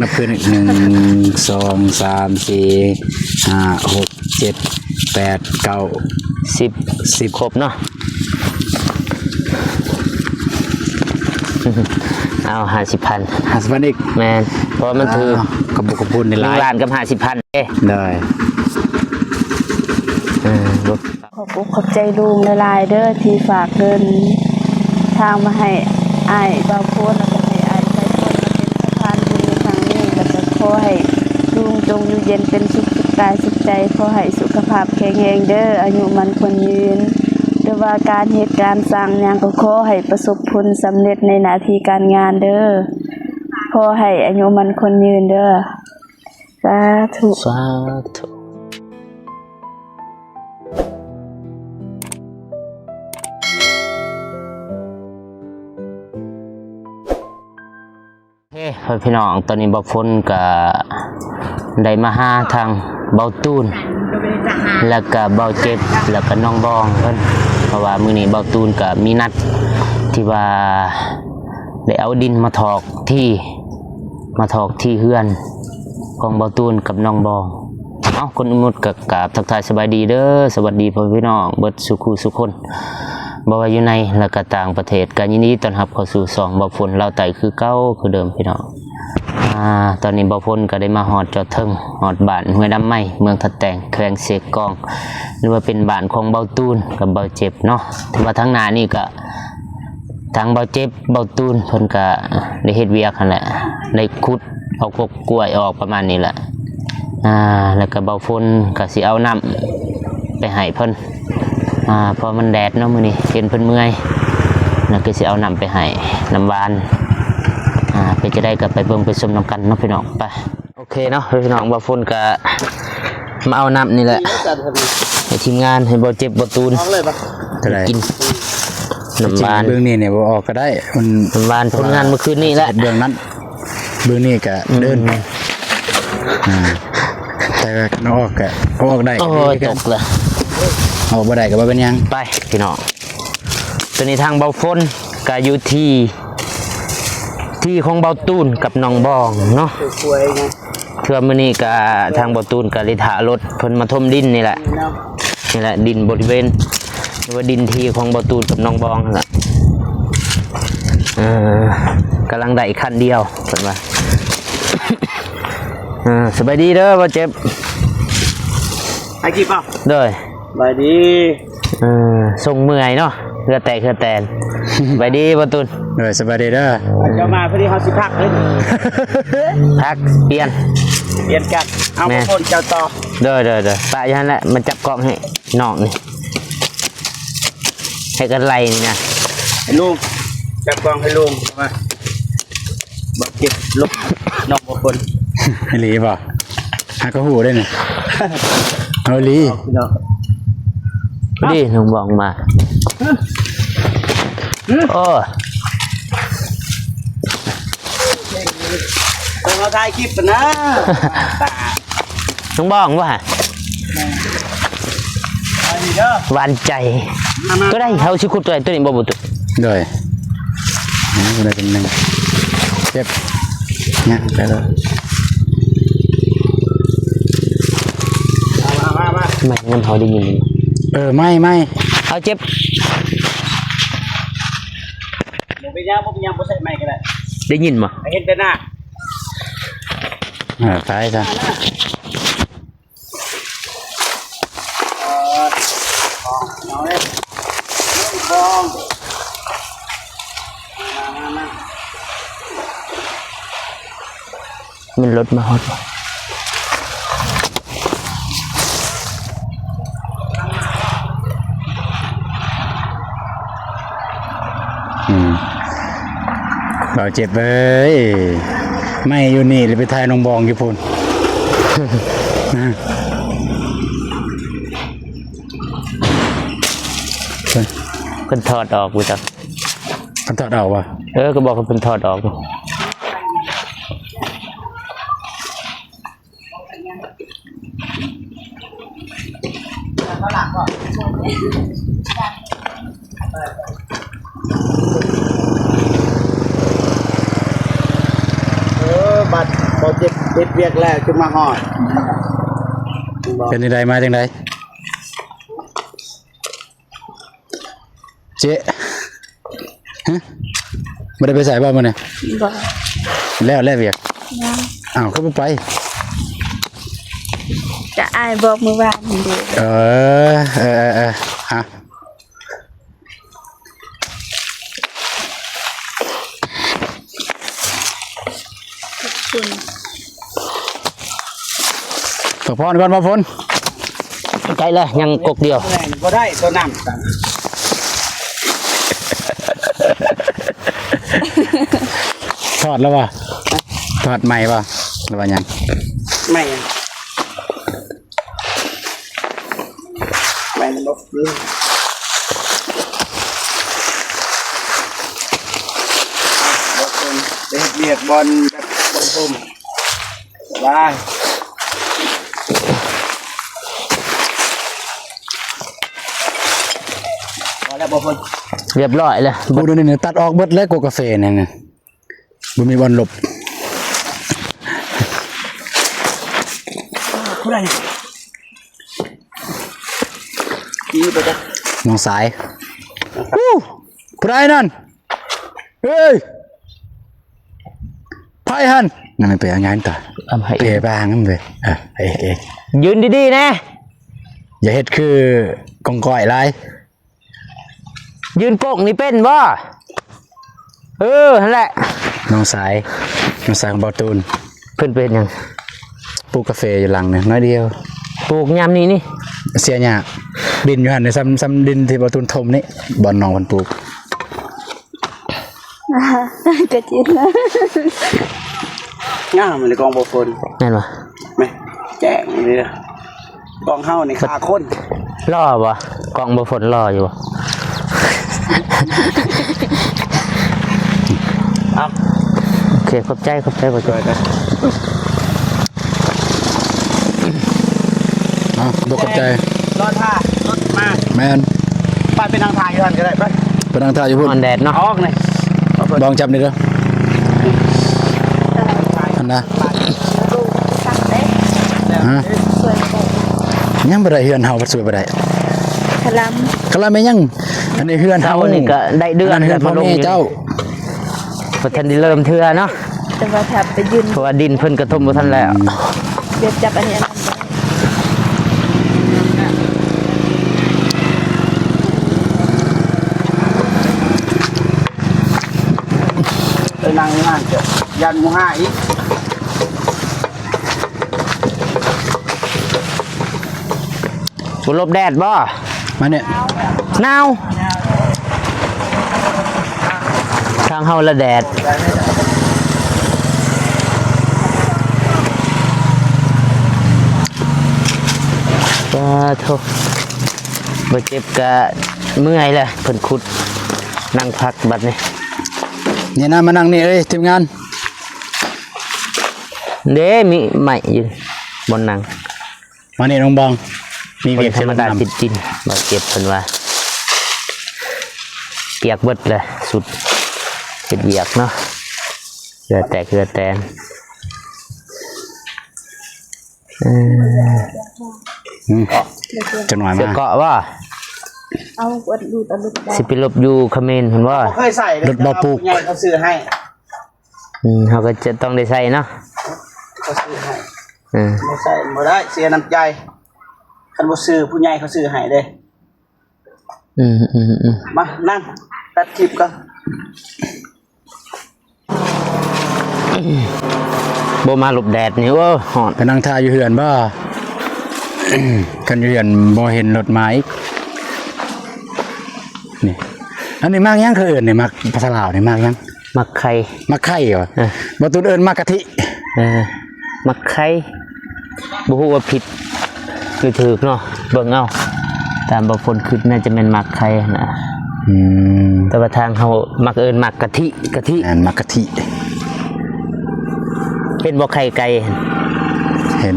นับเพื่อน1 2 3 4 5 6 7 8 9 10ครบเนาะเอา50,000อีกแมนเพราะมันถือกระบุกกระพุนในร้านล้านกับ50,000ได้ขอบใจลุงหลายๆเด้อที่ฝากเงินทางมาให้อ้ายเบาโพดแล้วก็ให้อ้ายไปโพดมาเป็นสะพานบุญในครั้งนี้แล้วก็ขอให้ลุงจงอยู่เย็นเป็นสุขกายสุขใจขอให้สุขภาพแข็งแรงเด้ออายุมันคนยืนหรือว่าการเหตุการณ์สร้างหยังก็ขอให้ประสบผลสำเร็จในหน้าที่การงานเด้อขอให้อายุมันคนยืนเด้อสาธุพี่น้องตอนนี้บ่พ้นกับได้มาหาทางเบาตูนแล้วก็เบาเจ็บแล้วก็น้องบองเพิ่นเพราะว่ามื้อนี้เบาตูนก็มีนัดที่ว่าได้เอาดินมาถอกที่เฮือนของเบาตูนกับน้องบองคนอุมุดกับกราบทักทายสบายดีเด้อสวัสดีพ่อพี่น้องเบิดสุขุสุคนบ่ว่าอยู่ในและก็ต่างประเทศกันยินดีต้อนรับเข้าสู่ช่องบ่ฝนเราไต่คือเก่าคือเดิมพี่น้องตอนนี้บ่ฝนก็ได้มาฮอดจอดเทิงฮอดบ้านห้วยดำไม้เมืองทัดแต่งแขวงเสกองหรือว่าเป็นบ้านของเบาตูนกับเบาเจ็บเนาะถือว่าทั้งหน้านี่ก็ทางเบาเจ็บเบาตูนเพิ่นก็ได้เฮ็ดเวียกนั่นแหละได้ขุดเอากกล้วยออกประมาณนี้แหละแล้วก็เบาฝนก็สิเอาน้ำไปให้เพิ่นพอมันแดดเนาะมื้อนี้เห็นเพิ่นเมื่อยแล้วก็สิเอาน้ำไปให้น้ำหวานไปจะได้ก็ไปเบิ่งไปชมน้ำกันเนาะพี่น้องไปโอเคเนาะพี่น้องบ่ฝนก็มาเอาน้ำนี่แหละให้ทีมงานให้บ่เจ็บบ่ตูนกินน้ำหวานเบื้องนี้เนี่ยบ่ออกก็ได้มันน้ำหวานผลงานเมื่อคืนนี้แหละเบื้องนั้นเบื้องนี้ก็เดินแต่น้องออกก็ออกได้โอ้ยตกเลยออกบ่ได้ก็บ่เป็นยังไปพี่น้องตอนนี้ทางเบาฝนก็อยู่ที่ของเบาตูนกับน้องบองเนาะเทื่อมื้อนี้ก็ทางเบาตูนก็เลยถารถเพิ่นมาถมดินนี่แหละดินบริเวณหรือว่าดินที่ของเบาตูนกับน้องบองนั่นแหละกำลังได้ขั้นเดียวเพิ่นว่าสบายดีเด้อบ่เจ็บไอ้กี่เปล่าเด้อสบายดีส่งเมื่อยเนาะเรือแตกสบายดีบ่ตูนสบายดีเด้อจะมาพอดีเขาสิพักเลยพักเปลี่ยนกันเอาคนเจ้าต่อเด้อปะยันแหละมันจับกล้องให้น้องนี่ให้กันไล่นี่นะให้ลุงจับกล้องให้ลุงมาบักเก็บลุกน้องบางคนให้ลีป่ะหากระหูได้เนี่ยเอาลีดิน้องบอกมาโอ้เราถ่ายคลิปนะน้องบอกว่าหวานใจก็ได้เขาชิคุดตัวนี้บ่บุตุด้วยนี่อะไรเป็นหนึ่งเจ็บเนี่ยไปเลยไม่งั้นเขาได้ยินไม่เอาเจ็บไปย่างพวกย่างพวกใส่ไม้กันเลยได้ยินมั้ยเห็นแต่หน้าตายจ้ะมันรถมาฮอดเราเจ็บเลยไม่อยู่นี่เลยไปทายน้องบองอยู่พุ่นเพิ่นถอดออกกูจ้ะเพิ่นถอดออกวะก็บอกเพิ่นถอดออกบัดบ เฮ็ดเวียกแล้วขึ้นมาฮอดบอก เป็นใดมาจังไดเจ๊ฮะบ่ได้ไปใส่บ่มื้อนี้ บ่ แล้วเวียก ยัง อ้าวคือบ่ไป จะอ้ายบอกมื้อวานนี่เด้ ฮะ คุณ พักผ่อนก่อนบ่ฝน ใกล้เลยยังกกเดียว แรงบ่ได้ตัวน้ำกัน ทอดแล้ววะทอดใหม่ป่ะหรือว่ายัง ไม่อะไม่บอกเลยบอกคนไปเฮ็ดเวียกบอลแบบบอลทุ่มสบายพอแล้วบอกคน เรียบร้อยเลย กูดูนี่ตัดออกเบิดแล้วกูกาแฟนี่นะบ่มีบอลหลบ ผู้ใดกี่ไปจ้ะ น้องสายอู้ผู้ใดนั่นเฮ้ยไพ่หันนั่นมันเป็นยังไงต่อ เอาให้ เปย์บ้างนั่นเลยเอ๊ะ ยืนดีๆนะ อย่าเฮ็ดคือกองก้อยไร ยืนกกนี่เป็นบ่นั่นแหละ น้องสายของบอตูน เพิ่นเป็นหยัง ปลูกกาแฟอยู่หลังเนี่ยน้อยเดียว ปลูกยามนี้นี่ เสียหยากดินอยู่หันในซ้ำดินที่บอตูนทมนี่บอลน้องมันปลูก กะจิตนะ ง่ามมันในกองบอลคน แม่นบ่ ไหมแจ้งเลยนะกองเฮาในขาคน ล่อบ่กองบ่ฝนล่ออยู่บ่ เอา โอเคขอบใจ ช่วยกัน บกกับใจ รอท่ารถมา แมน ไปเป็นนางทายอยู่ทันก็ได้ไป ไปนั่งท่าอยู่พุ่น นอนแดดเนาะ เอาออกเลย บองจับนี่เด้ออันนะ ลูกสั่งเด้ ฮะ สวยบ่ ยังบ่ได้เฮือนเฮาบ่สวยบ่ได้ คลำ ก็ละแม่ยังอันนี้เฮือนเฮา เฮานี่ก็ได้เดือน เฮือนพ่อแม่เจ้า บ่ทันได้เริ่มเทื่อเนาะ แต่ว่าถ้าไปยืน เพราะว่าดินเพิ่นกระทมบ่ทันแล้ว เดี๋ยวจับอันนี้อันนั้นได้ ไปนั่งอยู่นั่นเจ้ายันหมูห้าอีก บ่หลบแดดบ่ มาเนี่ย หนาวทางเฮาละแดดปาโทบ่เจ็บกะเมื่อยแหละเพิ่นขุดนั่งพักบัดนี้ นี่นะมานั่งนี่เอ้ยทีมงาน เด้มีใหม่อยู่บนนั่ง มานี่น้องบองมี ค เวีย น ก ธรรมดา ให้ ติดจินบ่เจ็บเพิ่นว่าเปียกเบิดเลยสุดเฮ็ดเวียกเนาะเรือแตกเรือแตน จังหน่อย เสือ มา เกาะว่า เอาอดดูดเอาลูกได้ สิไปหลบอยู่เขมรเพิ่นว่า เคยใส่เลยใหญ่เขาซื้อให้ เขาก็จะต้องได้ใส่เนาะ เขาซื้อให้ อืม ไม่ใส่บ่ได้เสียน้ำใจคันบ่ซื้อผู้ใหญ่เขาซื้อให้เด้ มานั่งตัดคลิปกัน บ่มาหลบแดดนี่โอ้ฮ้อน ไปนั่งท่าอยู่เฮือนบ่ กันอยู่เฮือนบ่เห็นรถมาอีกนี่อันนี้มากยังคือเอิ้นนี่มากภาษาลาวนี่มากยัง มักไข่ มักไข่เหรอ เออ บ่ตูนเอิ้นมากกะทิ มักไข่บ่ฮู้ว่าผิดหรือถูกเนาะเบิ่งเอาตามบางคนคือน่าจะแม่นมักไข่นะ อืม แต่ว่าทางเฮามักเอิ้นมักกะทิ อันมากกะทิ เป็นบ่ไข่ไก่ เห็น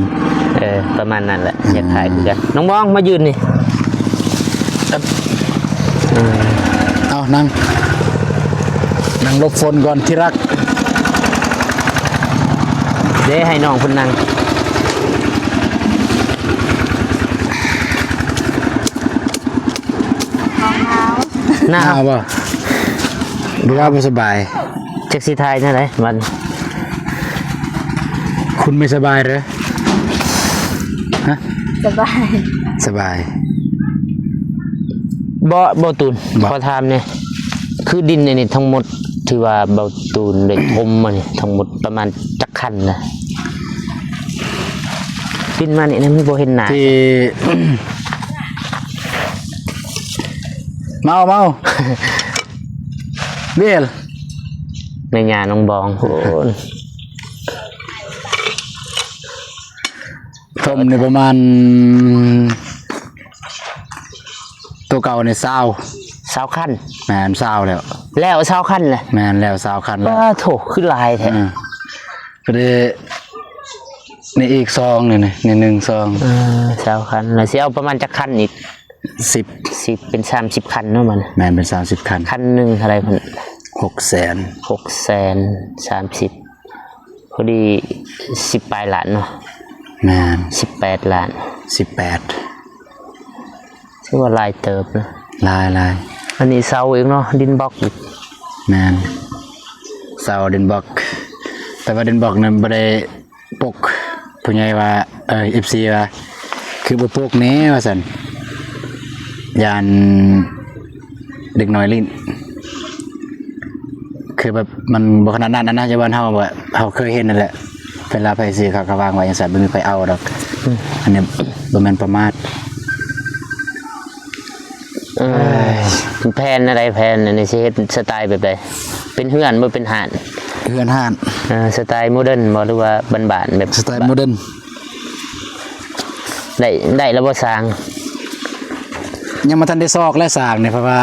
ประมาณนั้นแหละอยากขายคือกันน้องบองมายืนนี่ เอานั่งหลบฝนก่อนที่รัก เด้ให้น้องเพิ่นนั่ง หนาว หน้า หนาวบ่หรือว่าบ่สบาย จักสิทายนั่นแหละมัน คุณไม่สบายเหรอฮะ สบาย สบาย บ่ตูน บ่ ขอถามเนี่ยคือดินในนี่ทั้งหมดที่ว่าเบาตูนได้ทมมานี่ทั้งหมดประมาณจักคันนะดินมานี่นะมันบ่เห็นหน้า ที่ เมา เบี้ย ในญาน้องบองโอ้ย ทมในประมาณ ตัวเก่าใน20คัน แมนเศร้าแล้ว แล้ว20คันแหละ แมนแล้ว20คันแล้ว ว่าโถคือลายแท้ ก็ได้ในอีกซองนี่นะใน1ซอง 20คันแล้วสิเอาประมาณจักคันอีก 10 เป็น30คันเนาะมัน แมนเป็น30คัน คันหนึงเท่าไหร่เพิ่น 600,000 630,000พอดี10ปลายล้านเนาะ แมน18ล้าน 18 ชื่อว่าลายเติบนะ ลาย อันนี้เสาเองเนาะดินบล็อกอีก แมนเสาเดนบ็อกแต่ว่าเดนบ็อกนั้นบ่ได้ปกผู้ใหญ่ว่าFC ว่าคือบ่ปกแน่ว่าซั่นยานเด็กน้อยลิ้นคือแบบมันบ่ขนาดนั้นนะจะว่าเฮาแบบเฮาเคยเห็นนั่นแหละเวลาไปซื้อเขาก็วางไว้จังซั่นบ่มีใครเอาดอกอันนี้บ่แม่นประมาท แพนอะไรแพนอันนี้สิเฮ็ดสไตล์แบบใดเป็นเฮือนบ่เป็นหาน เฮือนห้าน สไตล์โมเดิร์นบ่หรือว่าบ้านๆแบบ สไตล์โมเดิร์น ได้แล้วบ่สร้าง ยังบ่ทันได้ซอกและสร้างนี่เพราะว่า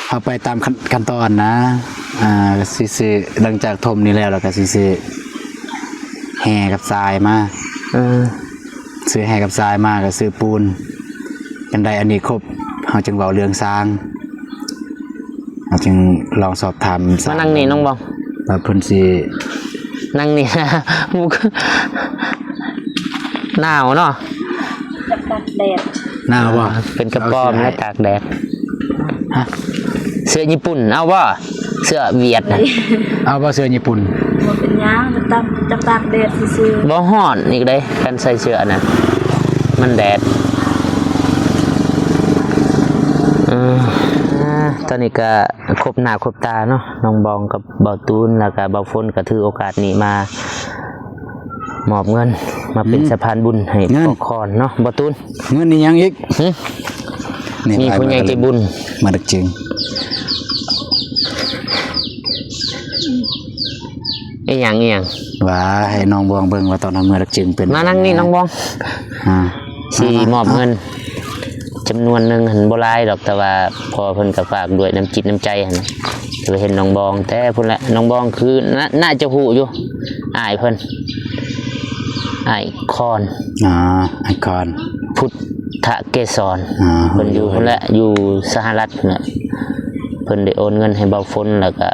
เอาไปตามขั้นตอนนะสิซื้อหลังจากถมนี่แล้วก็สิซื้อแห่กับทรายมาซื้อแห่กับทรายมาก็ซื้อปูนกันได้อันนี้ครบเฮาจึงเว้าเรื่องสร้างเฮาจึงลองสอบถาม มานั่งนี่น้องบอง ว่าเพิ่นสิ นั่งนี่ มุกหนาวเนาะ จะตัดแดด หน้าบ่ เป็นกระป๋อมและตากแดด ฮะ เสื้อญี่ปุ่นเอาบ่เสื้อเวียดน่ะ เอาบ่เสื้อญี่ปุ่น บ่เป็นหยังจะตากแดดซื่อ บ่ฮ้อนอีกเด้การใส่เสื้ออันนั้นมันแดดตอนนี้ก็ครบหน้าครบตาเนาะน้องบองกับเบาตูนแล้วก็เบาฝนก็ถือโอกาสนี้มามอบเงินมาเป็นสะพานบุญให้พ่อคอนเนาะเบาตูน เงินนี่ยังอีก มีผู้ใหญ่ใจบุญ มาดักจึง อีหยัง ว่าให้น้องบวงเบิ่งว่าตอนนั้นเมื่อดักจึงเป็น มานั่งนี่น้องบอง สิมอบเงินจำนวนหนึ่งหันบ่หลายดอกแต่ว่าพอเพิ่นก็ฝากด้วยน้ำจิตน้ำใจหันจะไปเห็นน้องบอง แต่พุ่นละน้องบองคือน่าจะฮู้อยู่อ้ายเพิ่นอ้ายคอน ไอคอน พุทธเกษรเพิ่นอยู่พุ่นละอยู่สหรัฐพุ่นละเพิ่นได้โอนเงินให้เบาฝนแล้วก็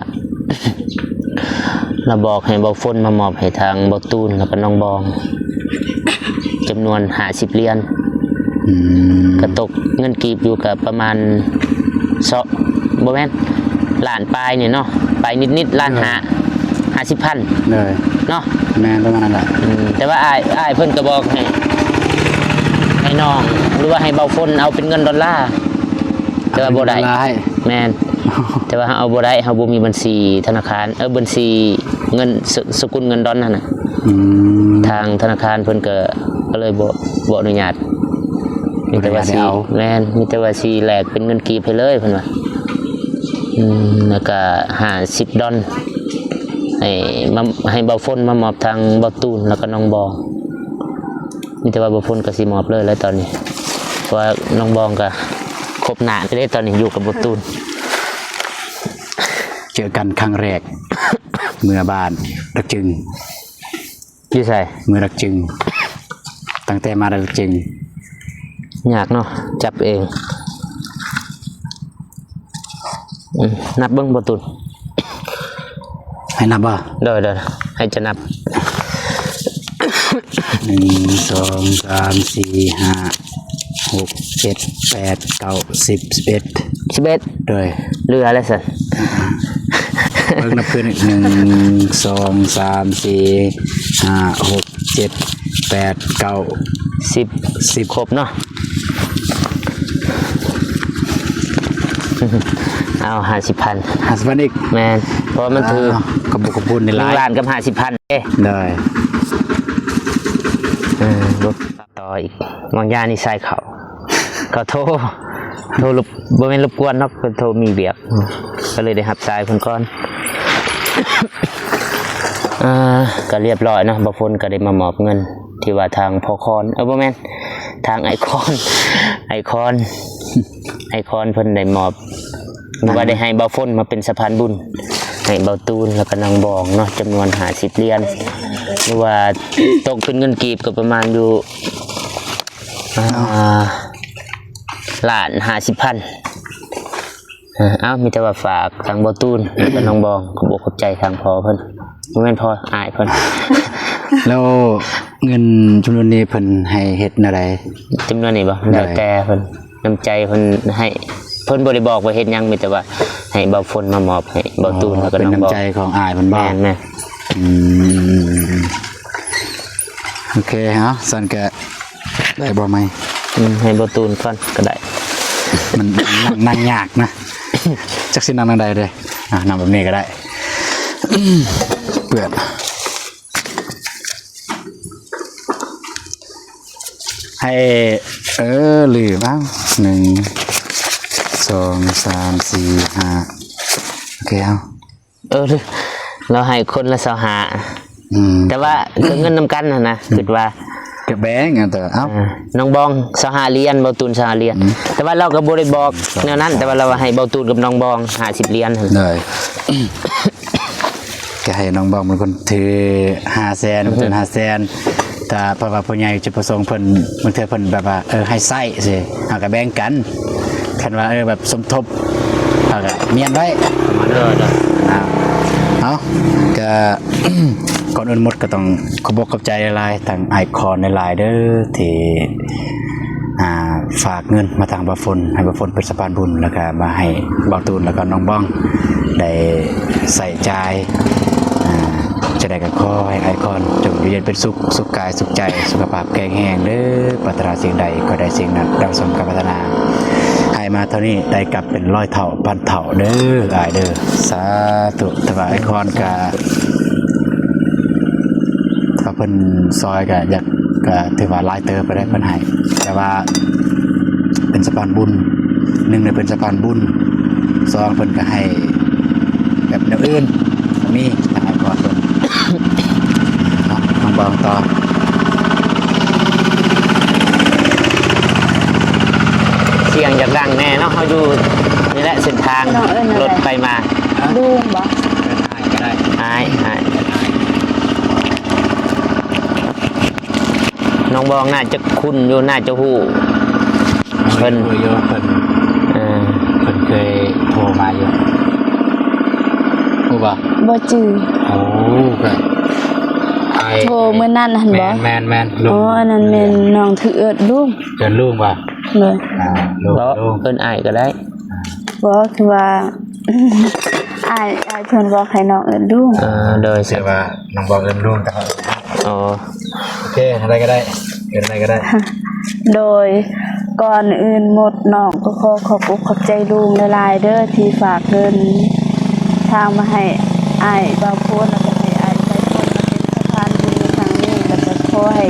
เราบอกให้เบาฝนมามอบให้ทางเบาตูนแล้วก็น้องบองจำนวน50เหรียญก็ตกเงินกีบอยู่กับประมาณบ่แม่นล้านปลายนี่เนาะปลายนิดๆล้าน50,000 เลย เนาะ แม่นประมาณนั้นแหละ แต่ว่าอ้ายเพิ่นก็บอกให้น้องหรือว่าให้เบาฝนเอาเป็นเงินดอลลาร์แต่ว่าบ่ได้แม่น แต่ว่าเอาบ่ได้เฮาบ่มีบัญชีธนาคารบัญชีเงินสกุลเงินดอลนั่นน่ะทางธนาคารเพิ่นก็เลยบ่อนุญาตมีแต่ว่าสิแม่นมีแต่ว่าสิแลกเป็นเงินกีบให้เลยเพิ่นว่าแล้วก็50ดอลให้เบาฝนมามอบทางเบาตูนแล้วก็น้องบองมีแต่ว่าเบาฝนก็สิมอบเลยแล้วตอนนี้เพราะว่าน้องบองก็ครบหน้าได้ตอนนี้อยู่กับเบาตูน เจอกันครั้งแรก เมื่อบ้านดักจึง อยู่ใส่ เมื่อดักจึงตั้งแต่มาดักจึง ยากเนาะจับเองนับเบิ้งประตู ให้นับบ่ เด้อ ให้จะนับ 1 2 3 4 5 6 7 8 9 10 11 11 โดย เรืออะไรสัน เบิ่งนับขึ้น1 2 3 4 5 6 7 8 9 10ครบเนาะ เอา50,000 50,000อีก แมนเพราะมันถือก ระบุกกระปุนใน 1 ร้าน ล้านกับ50,000เด้ ได้ รถต่ออีกบางย่านี่ใส่เขาก็โทรรบบ่แม่นรบกวนเนาะเพิ่นโทรมีเบียกก็เลยได้รับสายเพิ่นก่อน ก็เรียบร้อยเนาะบ่ฝนก็ได้มามอบเงินที่ว่าทางพอคอนบ่แม่นทางไอคอน ไอคอนเพิ่นได้มอบว่าได้ให้บ่ฝนมาเป็นสะพานบุญให้เบาตูนแล้วก็นางบองเนาะจำนวน50เหรียญหรือว่าตกเป็นเงินกีบก็ประมาณอยู่ล้าน50,000เอามีแต่ว่าฝากทางเบาตูนแล้วก็นางบองขอบอกขอบใจทางพอเพิ่นบ่แม่นพออายเพิ่น แล้วเงินจำนวนนี้เพิ่นให้เฮ็ดอะไร จำนวนนี้บ่แล้วแต่เพิ่นน้ำใจเพิ่นให้เพิ่นบ่ได้บอกว่าเฮ็ดหยังมีแต่ว่าให้เบาฝนมามอบให้เบาตูนแล้วก็ เป็น น้องบอ น้ำ ก ใจของอ้ายเพิ่นบ่ แม่นแม่ โอเคฮะสันก็ได้บ่ไหม ให้เบาตูนก่อนก็ได้ มันนั่งยากนะ จักสินั่งใดเลยนั่งแบบนี้ก็ได้ เปื่อนให้ลืมบ้าง1 2 3 4 5โอเคเอา เราให้คนละ25แต่ว่าก็เงินนำกันนะคิดว่า เก็บแบงก์อ่ะแต่เอ้า น้องบอง25เหรียญเบาตูน25เหรียญแต่ว่าเราก็บ่ได้บอกแนวนั้นแต่ว่าเราให้เบาตูนกับน้องบอง50เหรียญหั่น เลย ก็ให้น้องบองเป็นคนถือ500,000เป็น500,000แต่เพราะว่าผู้ใหญ่จะประสงค์เพิ่นบางเทื่อเพิ่นแบบว่าให้ใช้สิเอาก็แบ่งกันคันว่าแบบสมทบเอาก็เมียนไว้ มาเด้อ เอาก็ ก่อนอื่นหมดก็ต้องขอบอกขอบใจหลายๆทางไอคอนในไลน์เด้อที่ฝากเงินมาทางบ่ฝนให้บ่ฝนเป็นสะพานบุญแล้วก็มาให้บ่าวตูนแล้วก็น้องบ้องได้ใส่ใจจะได้ก็ขอให้ไอคอนจงอยู่เย็นเป็นสุขกายสุขใจสุขภาพแข็งแรงเด้อปรารถนาสิ่งใดก็ได้สิ่งนั้นดังสมกับปรารถนาให้มาเท่านี้ได้กลับเป็น100 เท่าพันเท่าเด้ออ้ายเด้อสาธุแต่ว่าไอคอนก็เพิ่นซอยก็อยากก็ถือว่าหลายเติบไปได้เพิ่นให้แต่ว่าเป็นสะพานบุญ1เนี่ยเป็นสะพานบุญ2เพิ่นก็ให้แบบแนวอื่นมีทางไอคอนเพิ่น เนาะน้องบองต่อ เสียงจากดังแน่เนาะเฮาอยู่นี่แหละเส้นทางรถไปมา ลุงบ่ ก็ได้ อายน้องบองน่าจะคุ้นอยู่น่าจะฮู้เพิ่น เยอะเพิ่นเคยโทรมาอยู่รู้ป่ะ บ่จื้อ โอ้ก็ไอ โทรมื้อนั้นหั่นบ่ แมน อ๋ออันนั้นแม่นน้องถือเอิดลุง เดินลุงป่ะ เลย ลุง เพราะเพิ่นอายก็ได้ บ่คือว่า อ้ายเพิ่นบอกให้น้องเอิดลุง โดย เสียว่าน้องบอกเดินลุงแต่ อ๋อ โอเคอะไรก็ได้เกินอะไรก็ได้ โดยก่อนอื่นหมดน้องก็ขอขอบอกขอบใจลุงหลายๆเด้อที่ฝากเงินทางมาให้อ้ายบ่าวโพนแล้วก็ให้อ้ายใจคนมาเป็นสะพานบุญในครั้งนี้แล้วก็ขอให้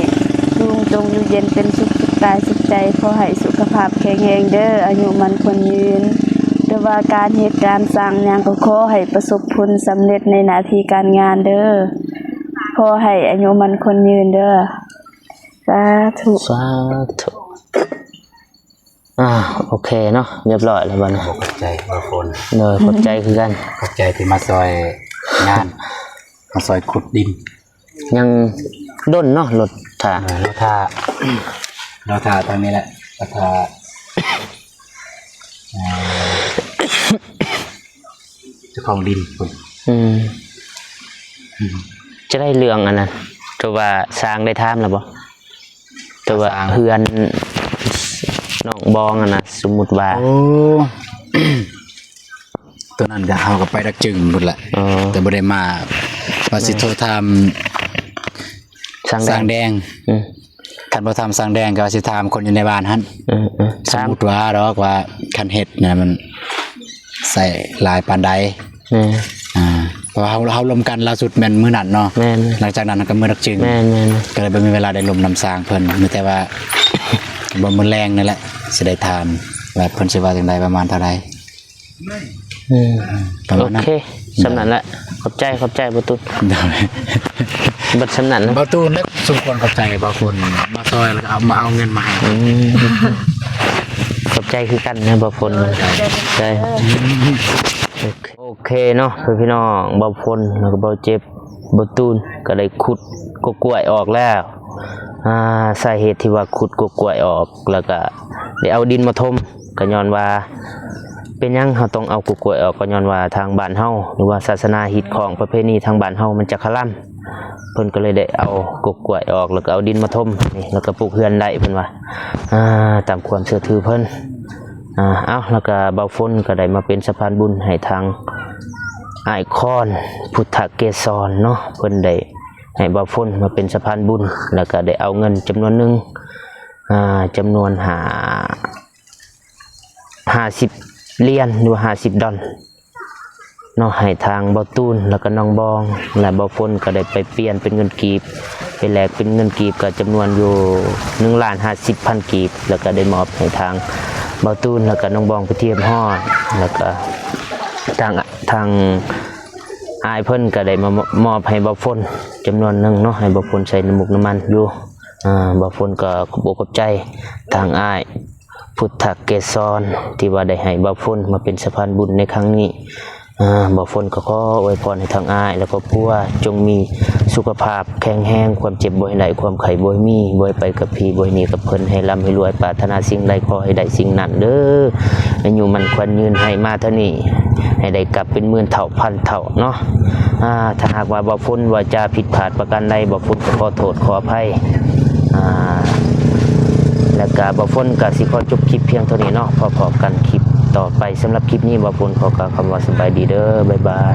ลุงจงอยู่เย็นเป็นสุขกายสุขใจขอให้สุขภาพแข็งแรงเด้ออายุมันคนยืนหรือว่าการเหตุการณ์สร้างหยังก็ขอให้ประสบผลสำเร็จในหน้าที่การงานเด้อขอให้อายุมันคนยืนเด้อสาธุ สาธุโอเคเนาะเรียบร้อยแล้วบัดนี้ ขอบใจบางคน เลยขอบใจคือกัน ขอบใจที่มาซอยงานมาซอยขุดดิน ยังด้นเนาะรถถ่า แล้วถ้าทางนี้แหละแล้วถ้าเจ้าของดินคุณ จะได้เรื่องอันนั้นตัวว่าสร้างได้ทามแล้วบ่ตัวว่าเฮือนน้องบองอันน่ะสมมุติว่า โอ้ ตัวนั้นก็เฮาก็ไปดักจึงพุ่นแหละ อ๋อ แต่บ่ได้มาว่าสิโทรถาม สร้าง สร้าง ได้ แดง อืม คันบ่ถามสร้างแดงก็สิถามคนอยู่ในบ้านหั่น ส สร้าม ง มุติว่าดอกว่าคันเห็ดเนี่ยมันใส่หลายปานใด อืม เพราะว่าเขาลมกันล่าสุดแม่นมื้อนั้นเนาะ แม่น หลังจากนั้นก็มื้อดักจึง แม่น ก็เลยบ่มีเวลาได้ลมน้ำสร้างเพิ่นมีแต่ว่า บ่มื้อแรงนั่นแหละสิได้ทานว่าเพิ่นสิว่าจังไดประมาณเท่าใด อืม ประ โอ มาณนั้น เคสำนั้นแหละขอบใจบ่ตุน ได้ บัดสำนั้นนะ บ่ตูนและสมควรขอบใจบ่คนมาซอยแล้วก็เอาเงินมาให้ อืมขอบใจคือกันนะบ่พลใช่โอเคเนาะพี่น้องบ่พลแล้วก็บ่เจ็บบ่ตูนก็ได้ขุดกล้วยออกแล้วสาเหตุที่ว่าขุดกล้วยออกแล้วก็ได้เอาดินมาถมก็ย้อนว่าเป็นหยังเราต้องเอากล้วยออกก็ย้อนว่าทางบ้านเฮาหรือว่าศาสนาฮิตของประเพณีทางบ้านเฮามันจะคล่ำเพิ่นก็เลยได้เอากล้วยออกแล้วก็เอาดินมาถมนี่แล้วก็ปลูกเฮือนได้เพิ่นว่าตามความเชื่อถือเพิ่นเอาแล้วก็เบาฝนก็ได้มาเป็นสะพานบุญให้ทางอ้ายคอนพุทธเกศรเนาะเพิ่นได้ให้เบาฝนมาเป็นสะพานบุญแล้วก็ได้เอาเงินจำนวนหนึงจำนวน50เหรียญหรือว่า50ดอลเนาะให้ทางเบาตูนแล้วก็น้องบองและเบาฝนก็ได้ไปเปลี่ยนเป็นเงินกีบไปแลกเป็นเงินกีบก็จำนวนอยู่1,50,000 กีบแล้วก็ได้มอบให้ทางเบาตูนแล้วก็น้องบองไปเทียมฮอดแล้วก็ทางอายเพิ่นก็ได้มามอบให้เบาฝนจำนวนหนึงเนาะให้เบาฝนใส่น้ำมูกน้ำมันอยู่เบาฝนก็ขอบอกขอบใจทางอ้ายพุทธเกศรที่ว่าได้ให้เบาฝนมาเป็นสะพานบุญในครั้งนี้บ่ฝนก็ขออวยพรให้ทางอ้ายแล้วก็ผู้ว่าจงมีสุขภาพแข็งแรงความเจ็บบ่ให้ได้ความไข้บ่ให้มีบ่ให้ไปกับพี่บ่ให้หนีกับเพิ่นให้ร่ำให้รวยปรารถนาสิ่งใดขอให้ได้สิ่งนั้นเด้อให้อยู่มันควรยืนให้มาเท่านี้ให้ได้กลับเป็นหมื่นเท่าพันเท่าเนาะถ้าหากว่าบ่ฝนว่าจะผิดพลาดประการใดบ่ฝนก็ขอโทษขออภัยแล้วก็บ่ฝนก็สิขอจบคลิปเพียงเท่านี้เนาะพอๆกันคลิปต่อไปสำหรับคลิปนี้บ่ฝนขอกล่าวคำว่าสบายดีเด้อบ๊ายบาย